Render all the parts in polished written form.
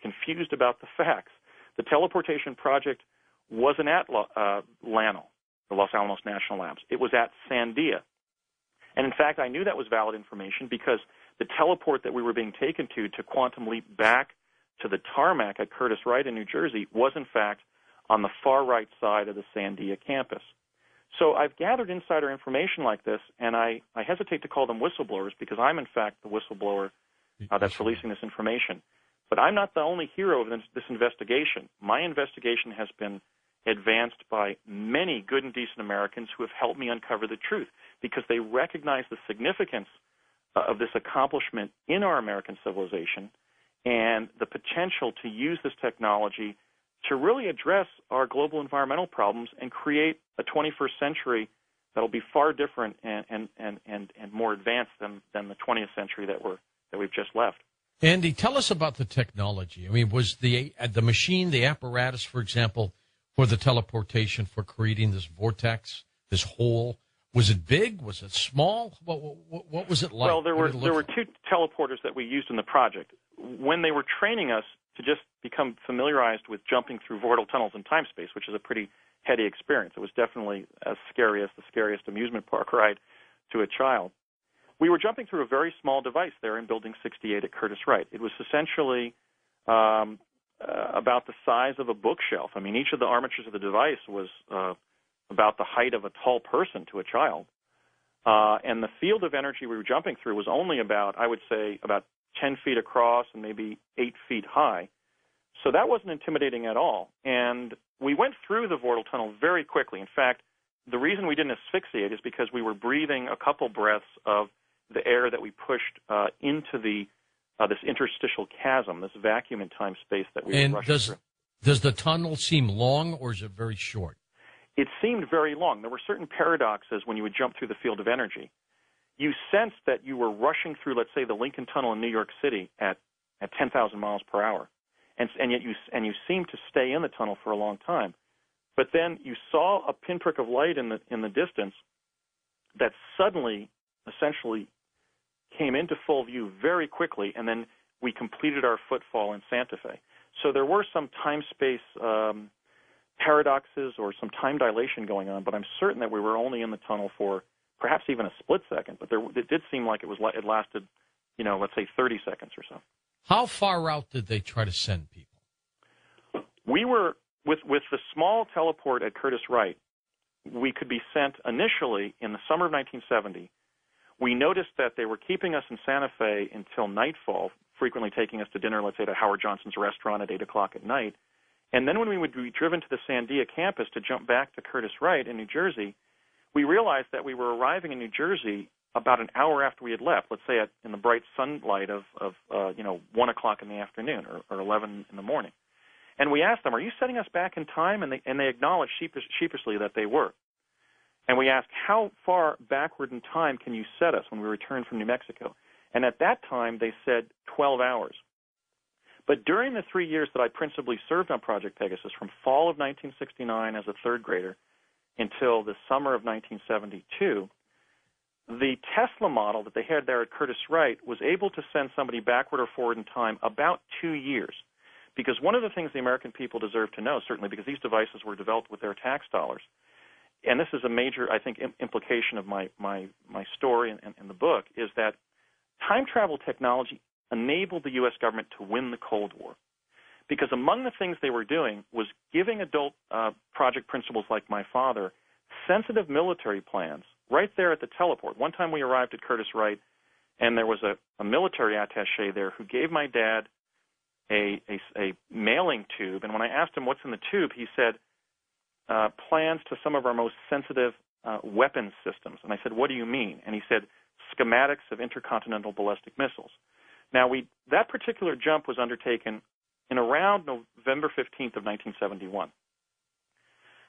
confused about the facts. The teleportation project wasn't at LANL, the Los Alamos National Labs. It was at Sandia. And in fact, I knew that was valid information because the teleport that we were being taken to quantum leap back to the tarmac at Curtiss-Wright in New Jersey was, in fact, on the far right side of the Sandia campus. So I've gathered insider information like this, and I hesitate to call them whistleblowers because I'm, in fact, the whistleblower that's releasing this information. But I'm not the only hero of this investigation. My investigation has been advanced by many good and decent Americans who have helped me uncover the truth because they recognize the significance of this accomplishment in our American civilization and the potential to use this technology to really address our global environmental problems and create a 21st century that will be far different and more advanced than the 20th century that we've just left. Andy, tell us about the technology. I mean, was the machine, the apparatus, for example, for the teleportation, for creating this vortex, this hole, was it big? Was it small? What was it like? Well, there were two teleporters that we used in the project. When they were training us to just become familiarized with jumping through vortal tunnels in time space, which is a pretty heady experience. It was definitely as scary as the scariest amusement park ride to a child. We were jumping through a very small device there in Building 68 at Curtiss-Wright. It was essentially about the size of a bookshelf. I mean, each of the armatures of the device was about the height of a tall person to a child. And the field of energy we were jumping through was only about, I would say, about 10 feet across and maybe 8 feet high. So that wasn't intimidating at all. And we went through the vortal tunnel very quickly. In fact, the reason we didn't asphyxiate is because we were breathing a couple breaths of the air that we pushed into this interstitial chasm, this vacuum in time space that we were rushing through. Does the tunnel seem long or is it very short? It seemed very long. There were certain paradoxes when you would jump through the field of energy. You sensed that you were rushing through, let's say, the Lincoln Tunnel in New York City at 10,000 miles per hour, and yet you seemed to stay in the tunnel for a long time. But then you saw a pinprick of light in the distance that suddenly, essentially, came into full view very quickly, and then we completed our footfall in Santa Fe. So there were some time-space paradoxes or some time dilation going on, but I'm certain that we were only in the tunnel for perhaps even a split second. But it did seem like it lasted, let's say 30 seconds or so. How far out did they try to send people? We were, with the small teleport at Curtiss-Wright, we could be sent initially in the summer of 1970. We noticed that they were keeping us in Santa Fe until nightfall, frequently taking us to dinner, let's say, to Howard Johnson's restaurant at 8 o'clock at night. And then when we would be driven to the Sandia campus to jump back to Curtiss-Wright in New Jersey, we realized that we were arriving in New Jersey about an hour after we had left, let's say in the bright sunlight of 1 o'clock in the afternoon or 11 in the morning. And we asked them, are you setting us back in time? And they acknowledged sheepishly that they were. And we asked, how far backward in time can you set us when we return from New Mexico? And at that time, they said 12 hours. But during the 3 years that I principally served on Project Pegasus, from fall of 1969 as a third grader until the summer of 1972, the Tesla model that they had there at Curtiss-Wright was able to send somebody backward or forward in time about 2 years. Because one of the things the American people deserve to know, certainly because these devices were developed with their tax dollars, and this is a major, I think, implication of my story and the book, is that time travel technology enabled the U.S. government to win the Cold War. Because among the things they were doing was giving adult project principals like my father sensitive military plans right there at the teleport. One time we arrived at Curtiss-Wright, and there was a military attaché there who gave my dad a mailing tube. And when I asked him what's in the tube, he said, plans to some of our most sensitive weapons systems. And I said, what do you mean? And he said, schematics of intercontinental ballistic missiles. Now, that particular jump was undertaken in around November 15th of 1971.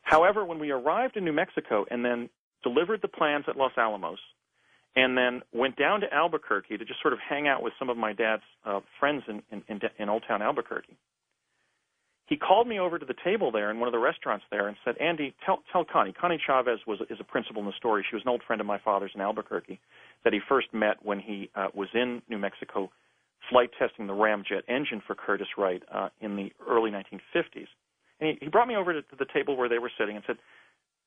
However, when we arrived in New Mexico and then delivered the plans at Los Alamos and then went down to Albuquerque to just sort of hang out with some of my dad's friends in Old Town Albuquerque, he called me over to the table there in one of the restaurants there and said, Andy, tell Connie. Connie Chavez is a principal in the story. She was an old friend of my father's in Albuquerque that he first met when he was in New Mexico flight testing the ramjet engine for Curtiss-Wright in the early 1950s. And he brought me over to the table where they were sitting and said,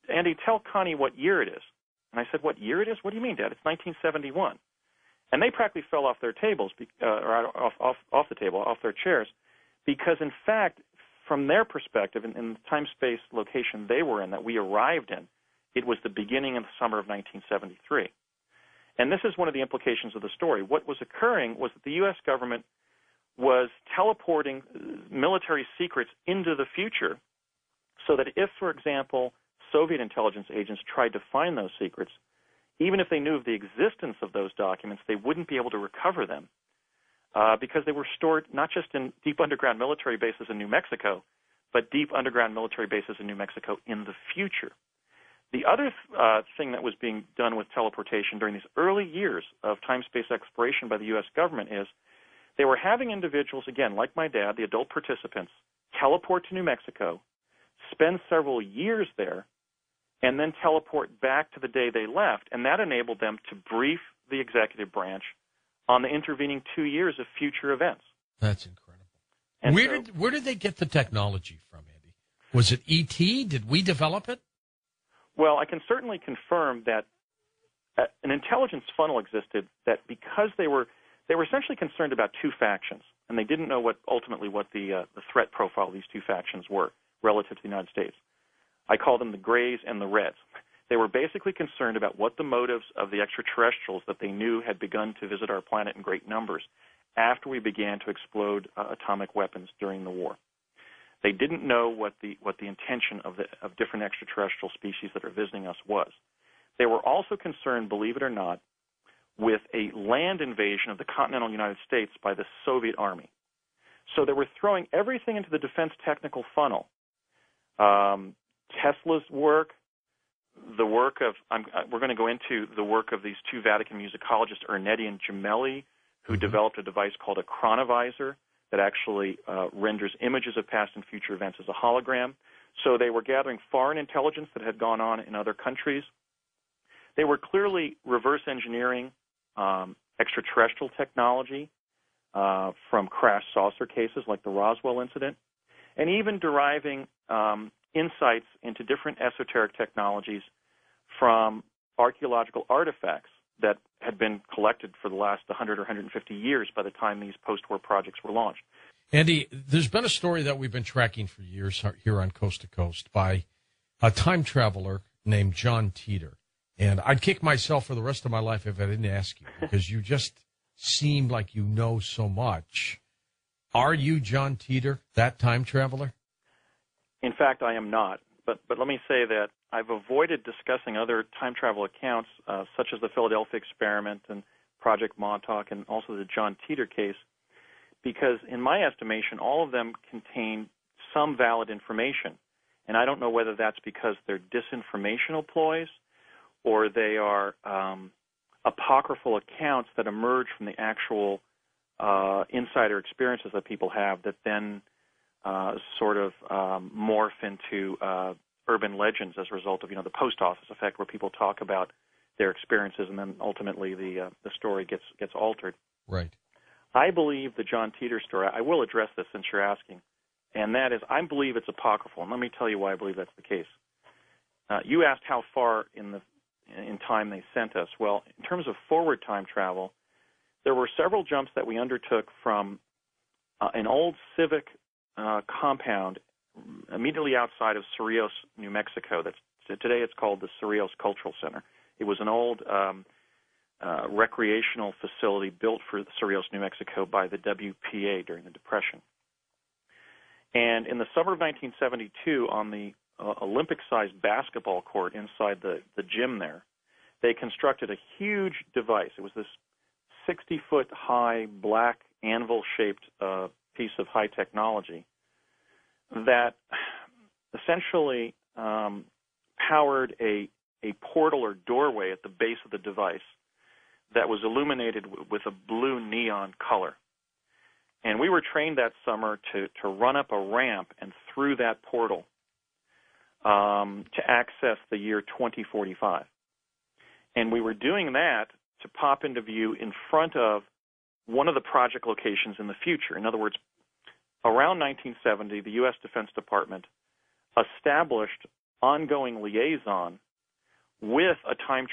"Andy, tell Connie what year it is." And I said, "What year it is? What do you mean, Dad? It's 1971. And they practically fell off their tables, or off the table, off their chairs, because, in fact, from their perspective, in the time-space location they were in, that we arrived in, it was the beginning of the summer of 1973. And this is one of the implications of the story. What was occurring was that the U.S. government was teleporting military secrets into the future so that if, for example, Soviet intelligence agents tried to find those secrets, even if they knew of the existence of those documents, they wouldn't be able to recover them because they were stored not just in deep underground military bases in New Mexico, but deep underground military bases in New Mexico in the future. The other thing that was being done with teleportation during these early years of time-space exploration by the U.S. government is they were having individuals, again, like my dad, the adult participants, teleport to New Mexico, spend several years there, and then teleport back to the day they left, and that enabled them to brief the executive branch on the intervening 2 years of future events. That's incredible. And where did they get the technology from, Andy? Was it E.T.? Did we develop it? Well, I can certainly confirm that an intelligence funnel existed that because they were essentially concerned about two factions, and they didn't know ultimately what the threat profile of these two factions were relative to the United States. I call them the Greys and the Reds. They were basically concerned about what the motives of the extraterrestrials that they knew had begun to visit our planet in great numbers after we began to explode atomic weapons during the war. They didn't know what the intention of different extraterrestrial species that are visiting us was. They were also concerned, believe it or not, with a land invasion of the continental United States by the Soviet Army. So they were throwing everything into the defense technical funnel. Tesla's work, the work of, we're going to go into the work of these two Vatican musicologists, Ernetti and Gemelli, who developed a device called a chronovisor that actually renders images of past and future events as a hologram. So they were gathering foreign intelligence that had gone on in other countries. They were clearly reverse engineering extraterrestrial technology from crash saucer cases like the Roswell incident, and even deriving insights into different esoteric technologies from archaeological artifacts that had been collected for the last 100 or 150 years by the time these post-war projects were launched. Andy, there's been a story that we've been tracking for years here on Coast to Coast by a time traveler named John Teeter. And I'd kick myself for the rest of my life if I didn't ask you, because you just seem like you know so much. Are you John Teeter, that time traveler? In fact, I am not. But let me say that I've avoided discussing other time travel accounts, such as the Philadelphia experiment and Project Montauk and also the John Teeter case, because in my estimation, all of them contain some valid information. And I don't know whether that's because they're disinformational ploys or they are apocryphal accounts that emerge from the actual insider experiences that people have that then sort of morph into urban legends as a result of, the post office effect, where people talk about their experiences and then ultimately the story gets altered. Right. I believe the John Teeter story, I will address this since you're asking, and that is I believe it's apocryphal, and let me tell you why I believe that's the case. You asked how far in time they sent us. Well, in terms of forward time travel, there were several jumps that we undertook from an old civic compound immediately outside of Cerrillos, New Mexico. Today it's called the Cerrillos Cultural Center. It was an old recreational facility built for Cerrillos, New Mexico by the WPA during the Depression. And in the summer of 1972, on the Olympic-sized basketball court inside the gym there, they constructed a huge device. It was this 60-foot-high black anvil-shaped piece of high technology that essentially powered a portal or doorway at the base of the device that was illuminated with a blue neon color. And we were trained that summer to run up a ramp and through that portal to access the year 2045. And we were doing that to pop into view in front of one of the project locations in the future. In other words, around 1970, the U.S. Defense Department established ongoing liaison with a time